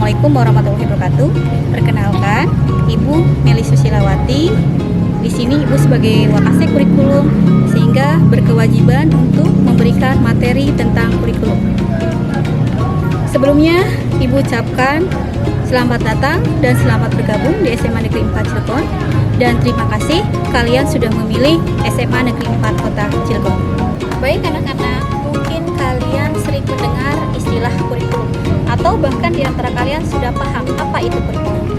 Assalamualaikum warahmatullahi wabarakatuh. Perkenalkan, Ibu Meli Susilawati. Di sini Ibu sebagai Wakasek Kurikulum sehingga berkewajiban untuk memberikan materi tentang kurikulum. Sebelumnya, Ibu ucapkan selamat datang dan selamat bergabung di SMA Negeri 4 Cilegon. Dan terima kasih kalian sudah memilih SMA Negeri 4 Kota Cilegon. Baik anak-anak, mungkin kalian sering mendengar istilah kurikulum atau bahkan di antara kalian sudah paham apa itu kurikulum.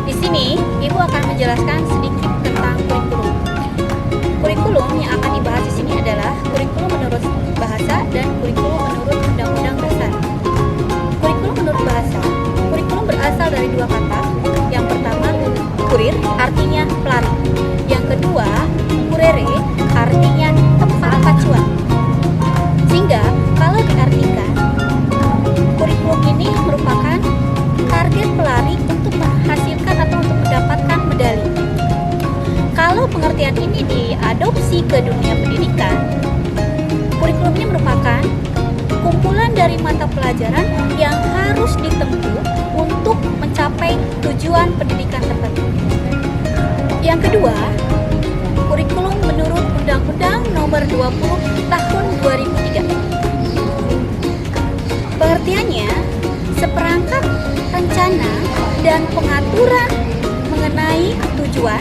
Di sini, Ibu akan menjelaskan sedikit tentang kurikulum. Kurikulum yang akan dibahas di sini adalah kurikulum menurut bahasa dan kurikulum menurut Undang-Undang Dasar. Kurikulum menurut bahasa. Kurikulum berasal dari dua kata. Yang pertama, kurir, artinya pelari. Yang kedua, kurere, artinya tempat pacuan. Sehingga kalau diartikan, kurikulum ini merupakan target pelari untuk menghasilkan atau untuk mendapatkan medali. Kalau pengertian ini diadopsi ke dunia pendidikan, kurikulumnya merupakan kumpulan dari mata pelajaran yang harus ditempuh untuk mencapai tujuan pendidikan tertentu. Yang kedua, kurikulum menurut Undang-Undang Nomor 20 Tahun 2003. Pengertiannya, seperangkat rencana dan pengaturan mengenai tujuan,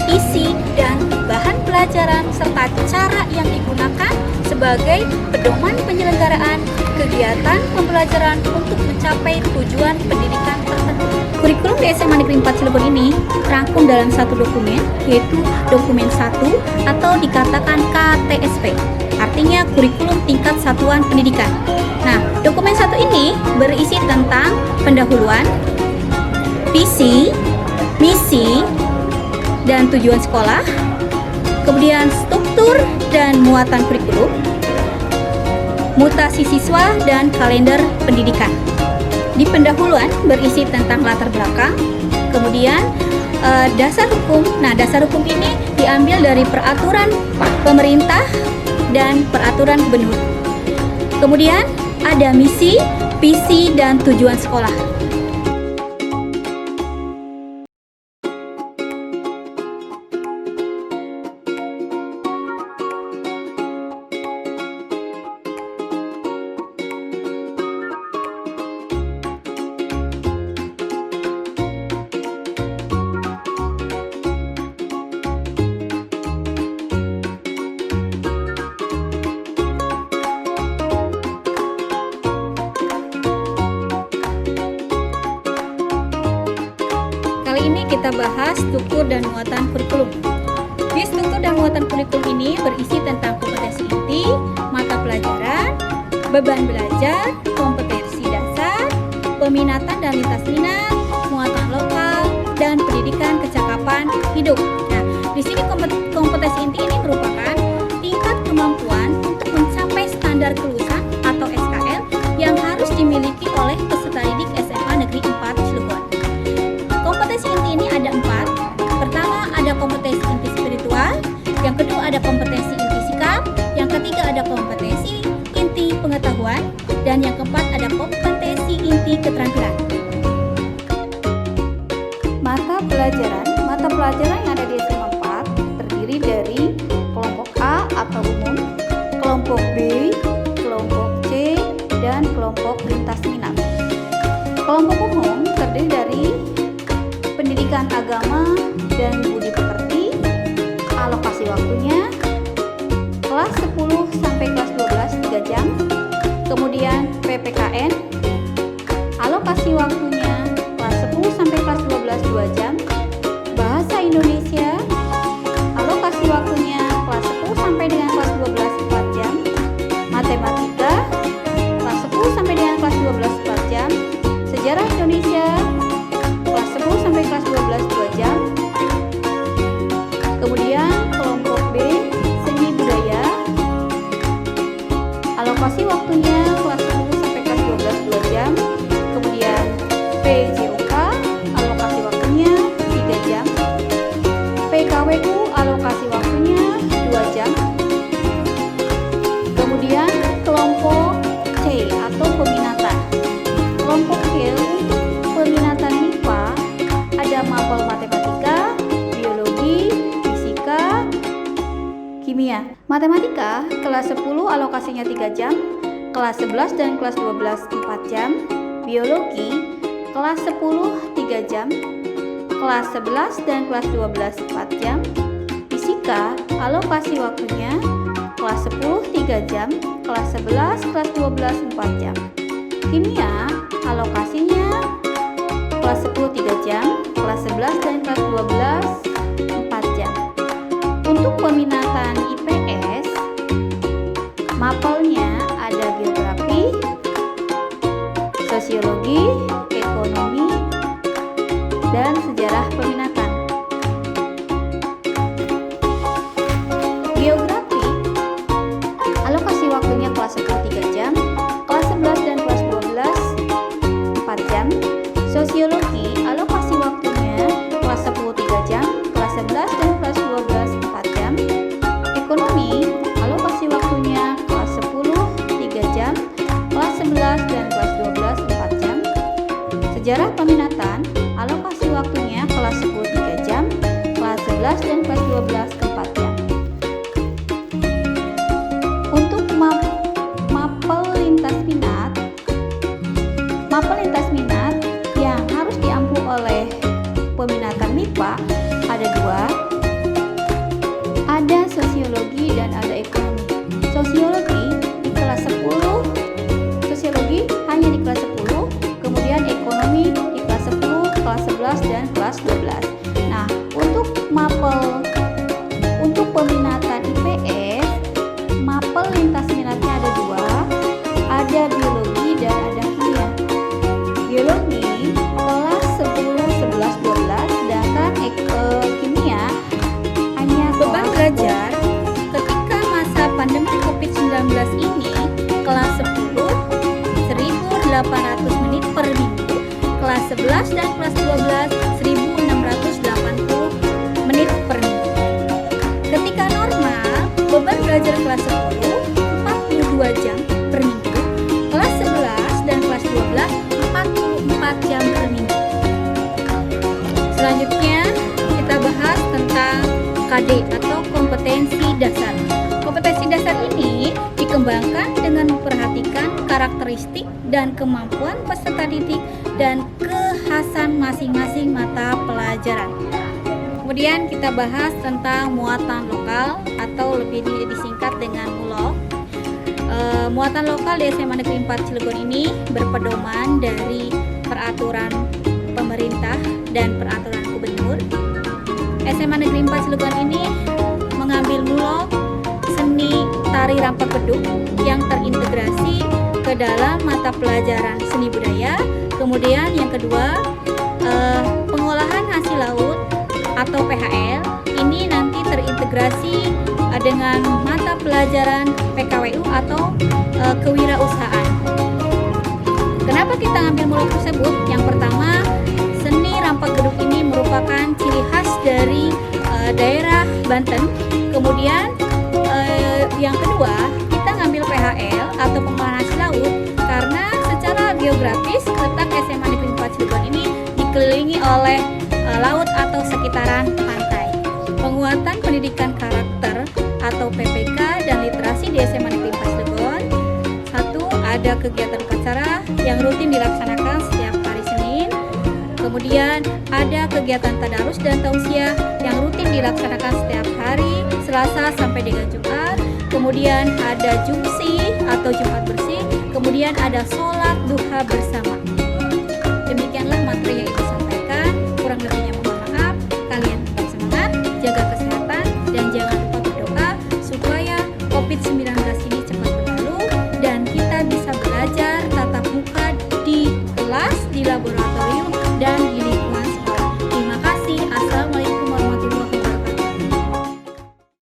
isi, dan bahan pelajaran serta cara yang digunakan sebagai pedoman penyelenggaraan kegiatan pembelajaran untuk mencapai tujuan pendidikan tertentu. Kurikulum di SMA Negeri 4 Cilegon ini terangkum dalam satu dokumen, yaitu dokumen 1 atau dikatakan KTSP, artinya kurikulum tingkat satuan pendidikan. Nah, dokumen 1 ini berisi tentang pendahuluan, visi, misi, dan tujuan sekolah, kemudian struktur dan muatan kurikulum, mutasi siswa, dan kalender pendidikan. Di pendahuluan berisi tentang latar belakang, kemudian dasar hukum. Nah, dasar hukum ini diambil dari peraturan pemerintah dan peraturan gubernur. Kemudian ada misi, visi, dan tujuan sekolah. Kali ini kita bahas struktur dan muatan kurikulum. Di struktur dan muatan kurikulum ini berisi tentang kompetensi inti, mata pelajaran, beban belajar, kompetensi dasar, peminatan dan lintas minat, muatan lokal, dan pendidikan kecakapan hidup. Nah, di sini kompetensi inti ini merupakan tingkat kemampuan untuk mencapai standar kelulusan atau SKL yang harus dimiliki oleh peserta didik SMA Negeri 4 Cilegon. Kompetensi inti ini ada 4. Pertama ada kompetensi inti spiritual, yang kedua ada kompetensi inti sikap, yang ketiga ada kompetensi inti pengetahuan, dan yang keempat ada kompetensi inti keterampilan. Mata pelajaran yang ada di SMA 4 terdiri dari kelompok A atau umum, kelompok B, kelompok C, dan kelompok lintas minat. Kelompok umum terdiri dari pendidikan agama dan budi pekerti, alokasi waktunya kelas 10 sampai kelas 12 3 jam, kemudian PPKN, alokasi waktunya kelas 10 sampai kelas 12 2 jam, bahasa Indonesia, alokasi waktunya kelas 10 sampai dengan kelas 12 4 jam, matematika, kelas 10 sampai dengan kelas 12 4 jam, sejarah Indonesia, kelas 10 sampai kelas 12 2 jam. Kemudian kelompok B, seni budaya, alokasi waktunya kelas 10 sampai kelas 12 kimia. Matematika kelas 10 alokasinya 3 jam, kelas 11 dan kelas 12 4 jam. Biologi kelas 10 3 jam, kelas 11 dan kelas 12 4 jam. Fisika alokasi waktunya kelas 10 3 jam, kelas 11, kelas 12 4 jam. Kimia alokasinya kelas 10 3 jam, kelas 11 dan kelas 12 4 jam. Untuk peminatan IPS, mapelnya ada geografi, sosiologi, ekonomi, dan sejarah peminatan. Geografi alokasi waktunya kelas 10 3 jam, kelas 11 dan kelas 12 4 jam. Sosiologi alokasi waktunya kelas 10 3 jam, kelas 11 dan kelas 12 4 jam. Ekonomi alokasi waktunya kelas 10 3 jam, kelas 11 dan kelas 12 4 jam. Sejarah peminatan alokasi waktunya kelas 10 3 jam, kelas 11 dan kelas 12 4 jam. Untuk mapel lintas minat, yang harus diampu oleh peminatan MIPA ada 2, ada sosiologi dan ada ekonomi. Sosiologi di kelas 10, sosiologi hanya di kelas 10, kemudian ekonomi di kelas 10, kelas 11 dan kelas 12. Nah, untuk peminatan IPS, mapel lintas minatnya ada 2, ada biologi dan ada kimia. Biologi kelas 10, 11, 12, sedangkan kimia hanya beban belajar ketika masa pandemi COVID-19 ini kelas 10 1.800 menit per minggu, kelas 11 dan kelas 12 1.680 menit per minggu. Ketika normal, beban belajar kelas 10 42 jam per minggu, kelas 11 dan kelas 12 44 jam per minggu. Selanjutnya kita bahas tentang KD atau kompetensi dasar. Kompetensi dasar ini dikembangkan dengan memperhatikan karakteristik dan kemampuan peserta didik dan kekhasan masing-masing mata pelajaran. Kemudian kita bahas tentang muatan lokal atau lebih disingkat dengan MULOK. Muatan lokal di SMA Negeri 4 Cilegon ini berpedoman dari peraturan pemerintah dan peraturan gubernur. SMA Negeri 4 Cilegon ini mengambil MULOK seni tari rampak beduk yang terintegrasi ke dalam mata pelajaran seni budaya. Kemudian yang kedua, pengolahan hasil laut atau PHL ini nanti terintegrasi dengan mata pelajaran PKWU atau kewirausahaan. Kenapa kita ngambil MULOK tersebut? Yang pertama, seni rampak beduk ini merupakan ciri khas dari daerah Banten. Kemudian yang kedua, kita ngambil PHL atau pengolahan hasil laut karena secara geografis letak SMA Negeri 4 Cilegon ini dikelilingi oleh laut atau sekitaran pantai. Penguatan pendidikan karakter atau PPK dan literasi di SMA Negeri 4 Cilegon. 1. Ada kegiatan upacara yang rutin dilaksanakan setiap hari Senin. Kemudian ada kegiatan tadarus dan tausiah yang rutin dilaksanakan setiap hari Selasa sampai dengan Jumat. Kemudian ada jumsi atau Jumat bersih. Kemudian ada sholat duha bersama.